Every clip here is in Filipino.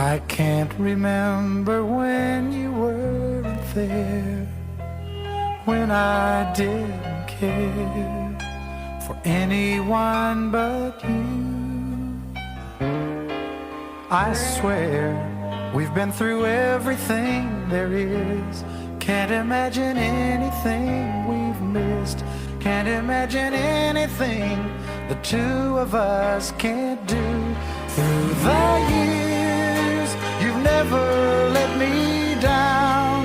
I can't remember when you weren't there, when I didn't care for anyone but you. I swear we've been through everything there is. Can't imagine anything we've missed. Can't imagine anything the two of us can't do. Through the years, you've never let me down.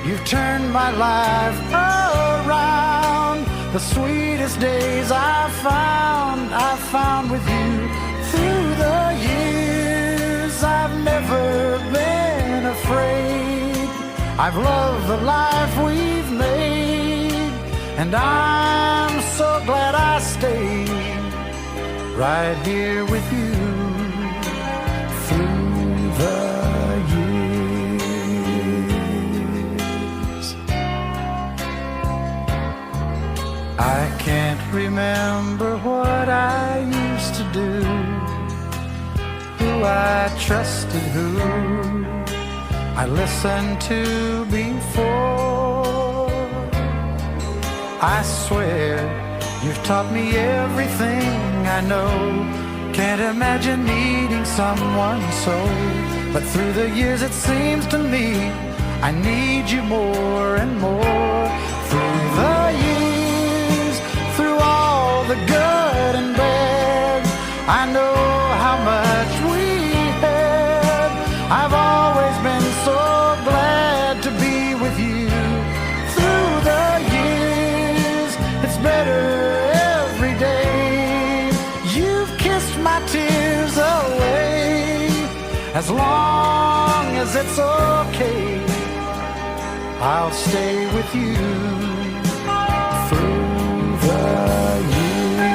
You've turned my life around. The sweetest days I found with you. Through the years, I've never been afraid. I've loved the life we've made, and I'm so glad I stayed right here with you through the years. I can't remember what I used to do, who I trusted, who I listened to before. I swear you've taught me everything I know. Can't imagine needing someone so, but through the years it seems to me I need you more and more. Through the years, through all the good and bad, I know how much we had. I've always been so glad to be with you. Through the years, it's better every day. You've kissed my tears away. As long as it's okay, I'll stay with you through the years.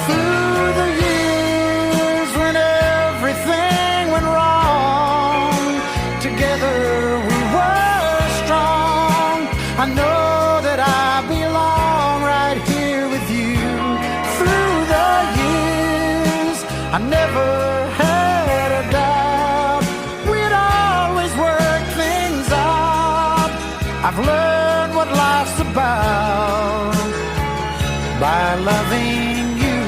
Through the years when everything went wrong, together we were strong. I know that I belong right here with you. Through the years, I never had a doubt we'd always work things out. I've learned what life's about by loving you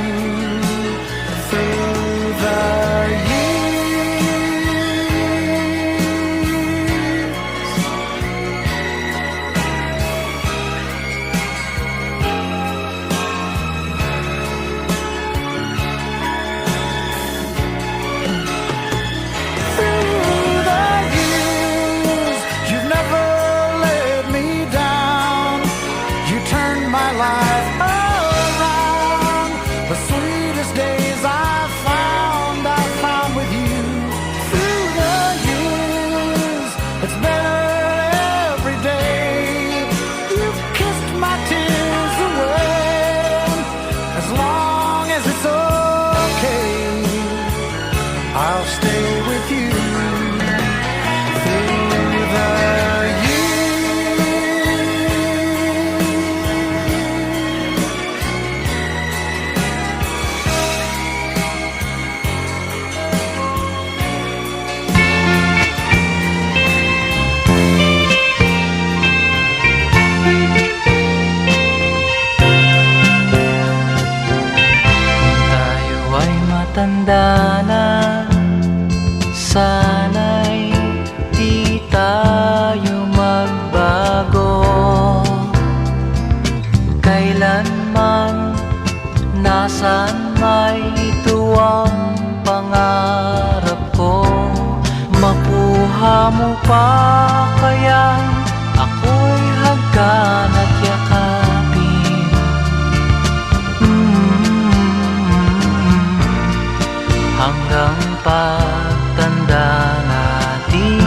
through the I'll stay with you through the Tayo ay matanda na, sana'y di tayo magbago. Kailanman, nasaan may ito ang pangarap ko. Makuha mo pa kaya ako'y hagkan at yakapin. Hanggang pagtanda natin,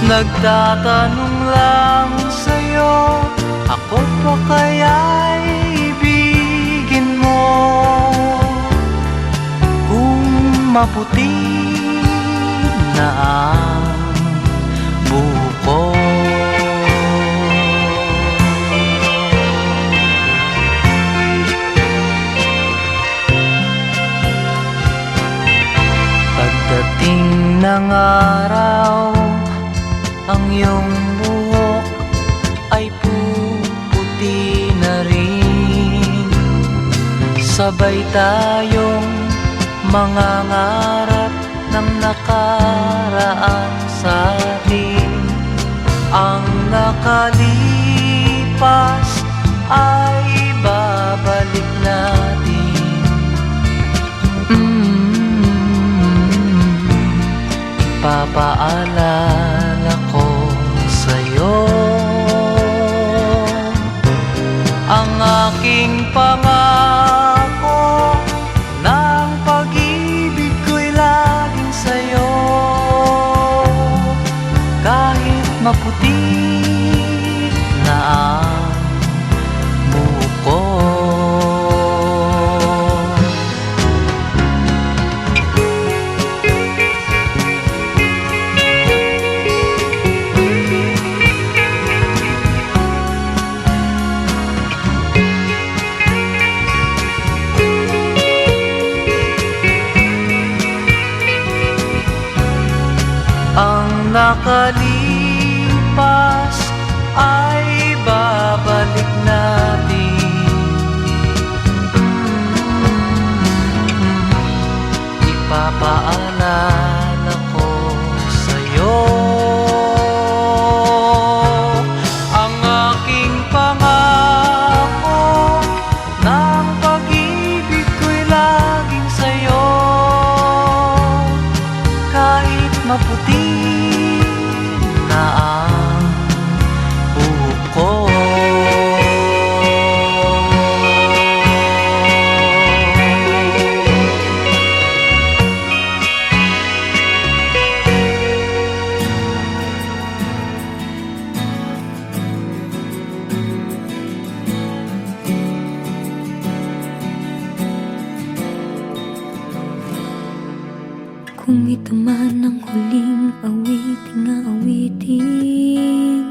nagtatanong lang sa'yo, ako pa kaya'y ibigin mo? Kung maputi na ang buko. araw ang iyong buhok ay puputi na rin. Sabay tayong mangangarap ng nakaraan sa atin. Ang nakalipas ay babalik natin. Ipapaalala ko sa'yo ang aking pangako ng pag-ibig ko'y laging sa'yo. Kahit maputi na ang buhok ko. Ang nakalipas ay babalik natin. Ipapaalala ko sa'yo ang aking pangako ng pag-ibig ko'y laging sa'yo. Kahit maputi na ang buhok ko. Kung ito man ang huling awiting aawitin,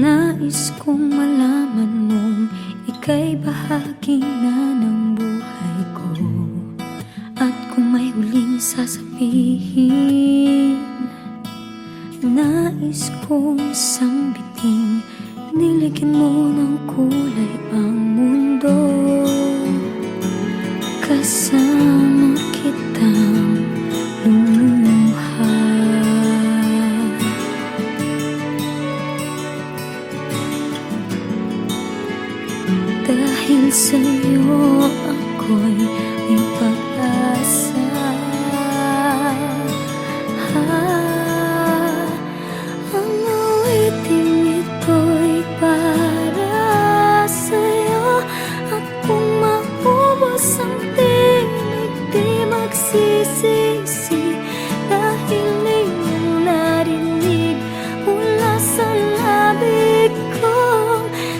nais kong malaman mong ika'y bahagi na ng buhay ko. At kung may huling sasabihin, nais kong sambiting, nilagyan mo ng kulay ang mundo. Kasama kitang lumuha. Dahil sa'yo ako'y may pag-asa. Ang awiting ito'y para sa'yo. At kung maubos ang tinig, di magsisisi. Dahil iyong narinig mula sa labig ko.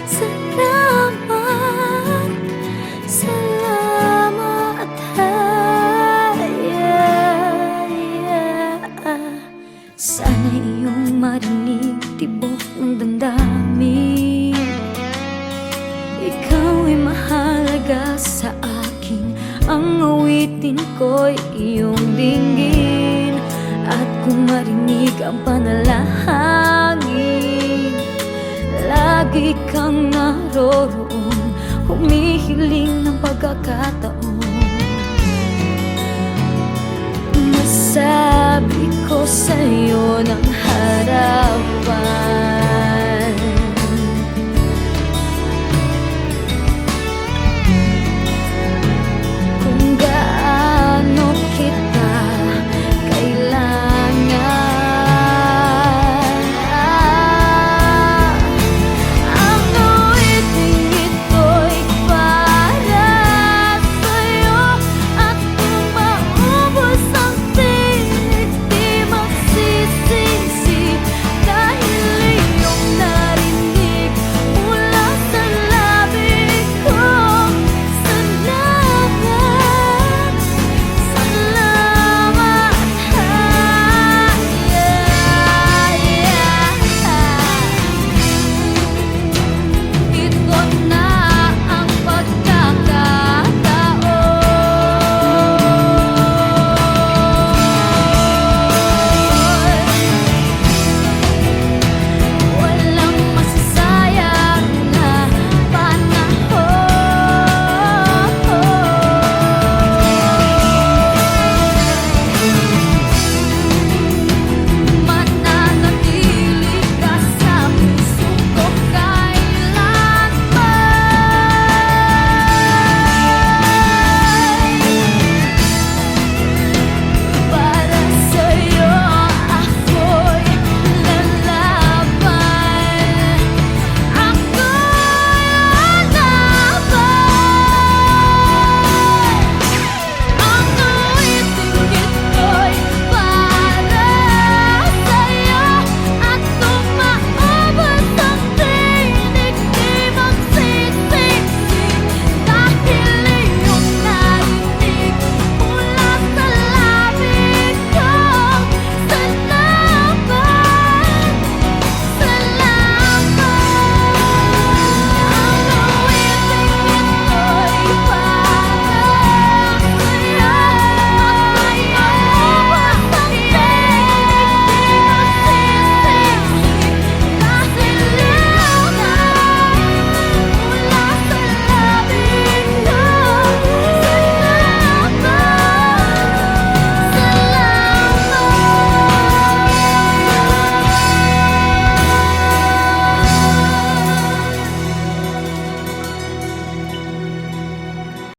Salamat, salamat, sana iyong marinig tibok ng damdamin. Ikaw ay mahalaga sa akin. Ang awitin ko'y iyong dinggin. At kung marinig ang panalangin, lagi kang naroroon, humihiling ng pagkakataon. Masabi ko sa'yo ng harapan,